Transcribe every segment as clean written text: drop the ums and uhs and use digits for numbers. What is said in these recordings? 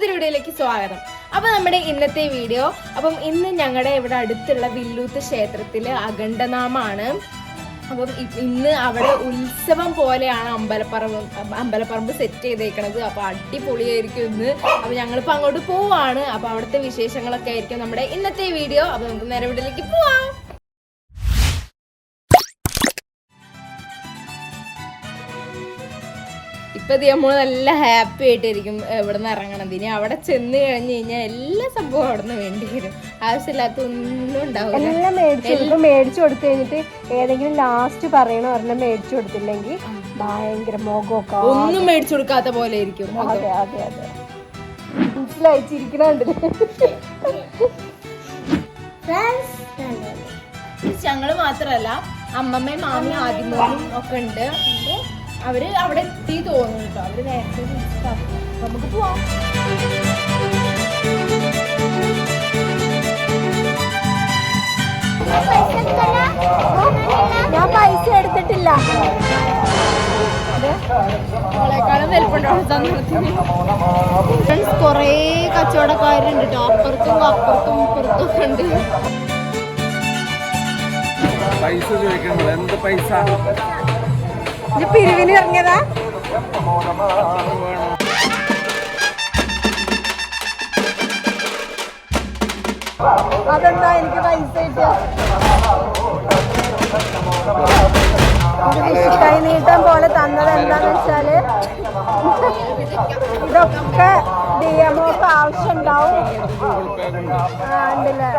വീഡിയോയിലേക്ക് സ്വാഗതം. അപ്പൊ നമ്മുടെ ഇന്നത്തെ വീഡിയോ ഇന്ന് ഞങ്ങളുടെ ഇവിടെ അടുത്തുള്ള വില്ലൂത്ത് ക്ഷേത്രത്തില് അഖണ്ഡനാമാണ്. അപ്പം ഇന്ന് അവിടെ ഉത്സവം പോലെയാണ് അമ്പലപ്പറമ്പ് സെറ്റ് ചെയ്തേക്കണത്. അപ്പൊ അടിപൊളിയായിരിക്കും ഇന്ന്. അപ്പൊ ഞങ്ങളിപ്പോ അങ്ങോട്ട് പോവാണ്. അപ്പൊ അവിടുത്തെ വിശേഷങ്ങളൊക്കെ ആയിരിക്കും നമ്മുടെ ഇന്നത്തെ വീഡിയോ. അപ്പൊ നമുക്ക് നേരെ വീട്ടിലേക്ക് പോവാം. ഇപ്പൊ നമ്മൾ നല്ല ഹാപ്പി ആയിട്ടിരിക്കും ഇവിടെ നിന്ന് ഇറങ്ങണത്. ഇനി അവിടെ ചെന്ന് കഴിഞ്ഞ് കഴിഞ്ഞാൽ എല്ലാ സംഭവം അവിടെ നിന്ന് വേണ്ടി വരും. ആവശ്യമില്ലാത്ത ഒന്നും ഉണ്ടാവില്ല. എല്ലാം മേടിച്ചു കൊടുത്തു കഴിഞ്ഞിട്ട് ഏതെങ്കിലും ലാസ്റ്റ് പറയണ ഒരെണ്ണം മേടിച്ചു കൊടുത്തില്ലെങ്കിൽ ഭയങ്കര മോഗമൊക്കെ ഒന്നും മേടിച്ചു കൊടുക്കാത്ത പോലെ ഇരിക്കും. അതെ അതെ അതെ, മനസ്സിലായിച്ചിരിക്കണുണ്ട്. ഞങ്ങള് മാത്രല്ല അമ്മമ്മയും മാമിയും ആദ്യമോനും ഒക്കെ ഉണ്ട്. അവര് അവിടെ എത്തി തോന്നുന്നു കേട്ടോ. അവര് നേരത്തെ നമുക്ക് പോവാം. ഞാൻ പൈസ എടുത്തിട്ടില്ല. അവളെക്കാളും വലിപ്പുണ്ടോ? കൊറേ കച്ചവടക്കാരുണ്ട് കേട്ടോ. അപ്പുറത്തും അപ്പുറത്തും ഇപ്പുറത്തും ഒക്കെ ഉണ്ട്. പൈസ ചോദിക്കണല്ലോ. എന്ത് പൈസ? പിരിവിന് ഇറങ്ങിയതാ. അതെന്താ എനിക്ക് പൈസ കിട്ടിയ കൈനീട്ടം പോലെ തന്നത് എന്താന്ന് വെച്ചാല് ഇതൊക്കെ DMOക്ക് ആവശ്യം ഉണ്ടാവും. ഉണ്ടല്ലേ?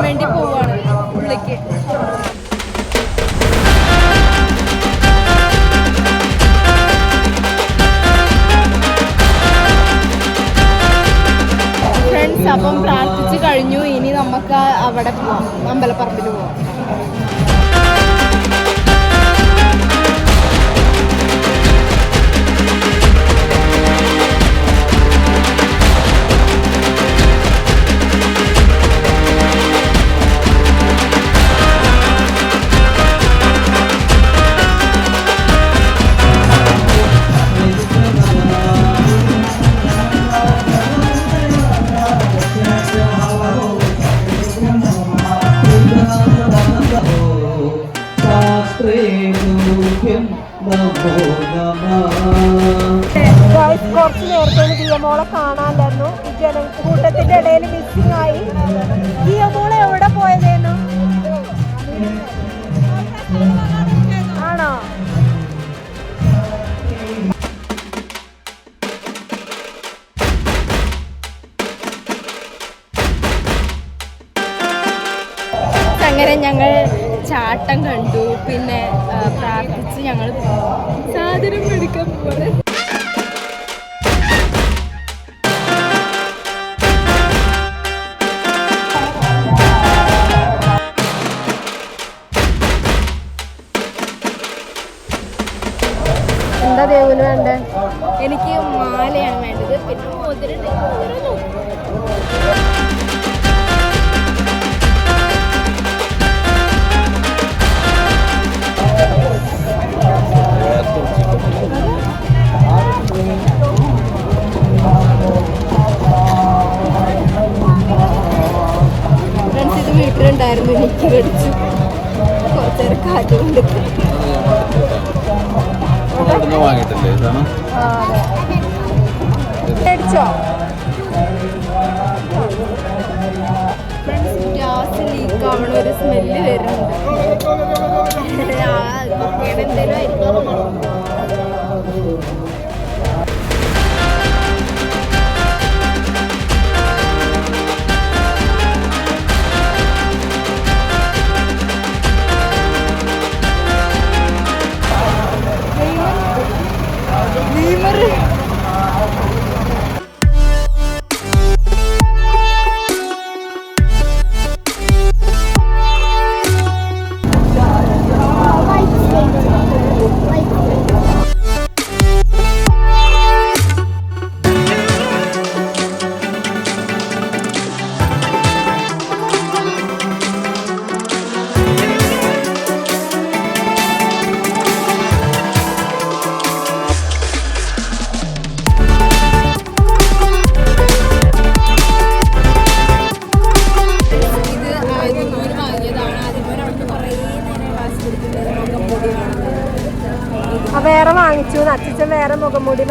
വേണ്ടി പോവാണ് ഉള്ളിലേക്ക്. ഫ്രണ്ട്സ്, അപ്പം പ്രാർത്ഥിച്ചു കഴിഞ്ഞു. ഇനി നമുക്ക് അവിടെ പോവാം, അമ്പലപ്പറമ്പിൽ പോവാം. കുറച്ച് നേരത്തെ ദിയമോളെ കാണാനില്ലായിരുന്നു. ഈ ജനക്കൂട്ടത്തിന്റെ ഇടയിൽ മിസ്സിംഗ് ആയി. ദിയമോളെ എവിടെ പോയതേന്നു? ആണോ? അങ്ങനെ ഞങ്ങൾ ചാട്ടം കണ്ടു. പിന്നെ പ്രാർത്ഥിച്ച് ഞങ്ങൾ സാധനം മേടിക്കാൻ പോവാണ്. എന്താ ദേവുന് വേണ്ടേ? എനിക്ക് മാലയാണ് വേണ്ടത്. പിന്നെ മോതിരം ഫ്രണ്ട്സ്, ഇത് വീട്ടിലുണ്ടായിരുന്നു. എനിക്ക് കടിച്ചു. കുറച്ചേരം കാറ്റ് കൊണ്ട് വാങ്ങിയിട്ടല്ലേ ഇതാണ്? മേടിച്ചോ? ഗ്യാസ് ലീക്ക് ആവണ ഒരു സ്മെല്ല് വരുന്നുണ്ട്. എന്തേലും ആയിരിക്കും.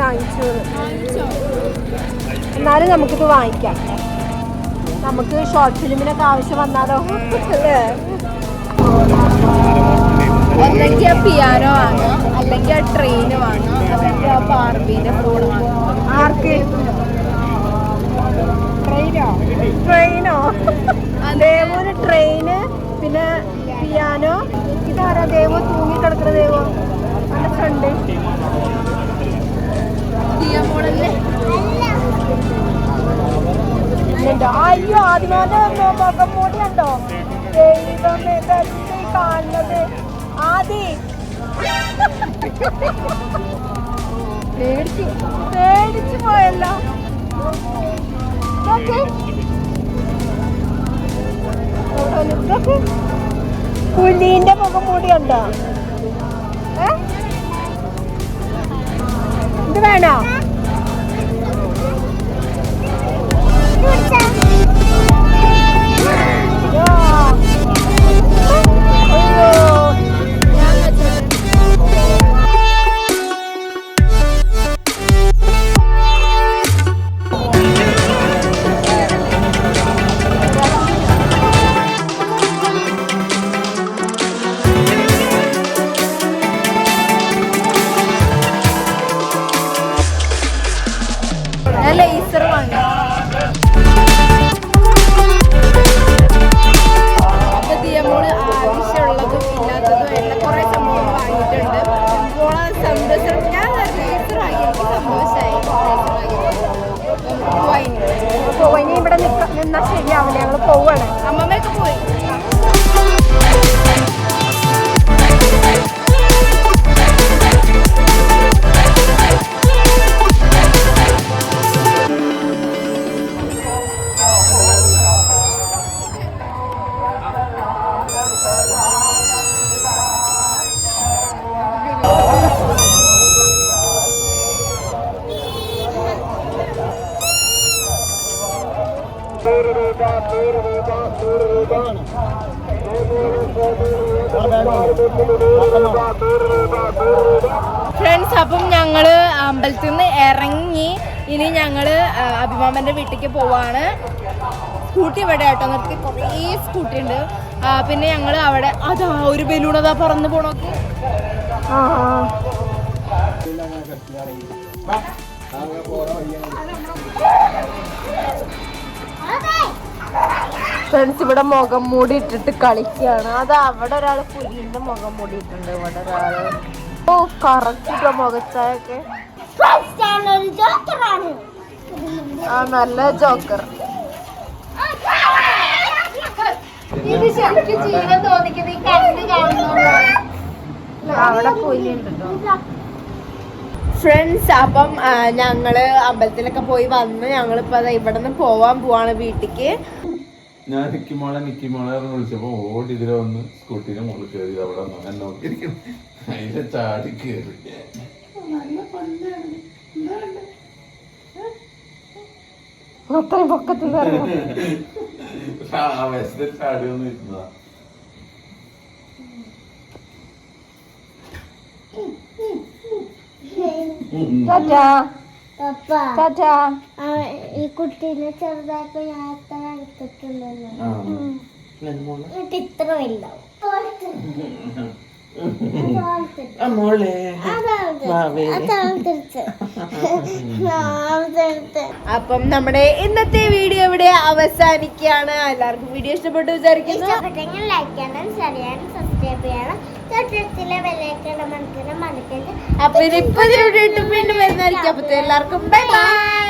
വാങ്ങിച്ചു. എന്നാലും നമുക്കിത് വാങ്ങിക്കാം. നമുക്ക് ഷോർട്ട് ഫിലിമിനൊക്കെ ആവശ്യം വന്നാലോ അല്ലേ? അല്ലെങ്കിൽ ആ പിയാനോ വാങ്ങാം, അല്ലെങ്കിൽ ആ ട്രെയിന് വാങ്ങാം, അല്ലെങ്കിൽ ആ ബാർബീന്റെ ഫോൺ വാങ്ങാം. ആർക്ക് ട്രെയിനോ? ദേവോന് ട്രെയിന്, പിന്നെ പിയാനോ. ഇതാരാ ദേവോ? തൂങ്ങി കിടക്കുന്ന ദേവോ? എൻ്റെ ഫ്രണ്ട് മോളല്ലേ? അയ്യോ ആദ്യമോന്റെ മുഖം മൂടി ഉണ്ടോ? ദൈവമേ കാണുന്നത്. ആദി പേടിച്ചു പോയല്ലോ. പുലിന്റെ മുഖം മൂടി ഉണ്ടോ? ഇത് വേണോ? ഞാൻ ലേസർ വാങ്ങി. അപ്പൊ ദിയമോള് ആവശ്യമുള്ളതും ഇല്ലാത്തതും എല്ലാം കുറെ സംഭവങ്ങൾ വാങ്ങിയിട്ടുണ്ട്. മോളെ സന്തോഷം. ഞാൻ ലേസർ വാങ്ങി, എനിക്ക് സന്തോഷമായി. പോയി ഇവിടെ നിന്നാ ശരിയാവില്ല. ഞങ്ങള് പോവാണ്. അമ്മമ്മയൊക്കെ പോയി. ഫ്രണ്ട്സ്, അപ്പം ഞങ്ങള് അമ്പലത്തിൽ നിന്ന് ഇറങ്ങി. ഇനി ഞങ്ങള് അഭിമാമന്റെ വീട്ടിലേക്ക് പോവാണ്. സ്കൂട്ടി ഇവിടെ കേട്ടോ നിർത്തി, കുറേ സ്കൂട്ടി ഉണ്ട്. പിന്നെ ഞങ്ങള് അവിടെ അതാ ഒരു ബലൂൺ അതാ പറന്ന് പോണോക്ക്. ഫ്രണ്ട്സ്, ഇവിടെ മുഖം മൂടി ഇട്ടിട്ട് കളിക്കുകയാണ്. അത് അവിടെ ഒരാള് പുലിന്റെ മുഖം മൂടി ഇട്ടുണ്ട്. ഇവിടെ ഒരാള് ഓ കറക്റ്റ് മുഖച്ചായൊക്കെ. ആ നല്ല ജോക്കർ. അവിടെ പുലി ഉണ്ട്. ഫ്രണ്ട്സ്, അപ്പം ഞങ്ങള് അമ്പലത്തിലൊക്കെ പോയി വന്ന് ഞങ്ങളിപ്പോ ഇവിടെ നിന്ന് പോവാൻ പോവാണ് വീട്ടിക്ക്. ഞാൻ നിക്കിമോളെ വിളിച്ചപ്പോ ഓടി ഇതിലെ വന്ന് സ്കൂട്ടിന്റെ മുകളിൽ കയറി അവിടെ എന്നെ നോക്കിയിരിക്കണം. അതിന്റെ ചാടി കയറി. അത്രയും പൊക്കത്തിൽ ചാടി ഒന്നും ഇരുന്നതാ. ഈ കുട്ടീനെ ചെറുതായപ്പോ ഞാൻ എത്ര എടുത്തിട്ടുണ്ടല്ലോ. ഇത്ര വലുതാവും. അപ്പം നമ്മുടെ ഇന്നത്തെ വീഡിയോ ഇവിടെ അവസാനിക്കുകയാണ്. എല്ലാവർക്കും വീഡിയോ ഇഷ്ടപ്പെട്ടു വിചാരിക്കുന്നു. ഇഷ്ടപ്പെട്ടെങ്കിൽ ലൈക്ക് ചെയ്യണം, ഷെയർ ചെയ്യണം, സബ്സ്ക്രൈബ് ചെയ്യണം, തൊട്ടടുത്തുള്ള ബെല്ലൈക്കൺ മണിക്കൂർ അപ്പൊ ഇപ്പൊ വീണ്ടും വരുന്നതായിരിക്കും. അപ്പൊ എല്ലാവർക്കും ബൈ ബൈ.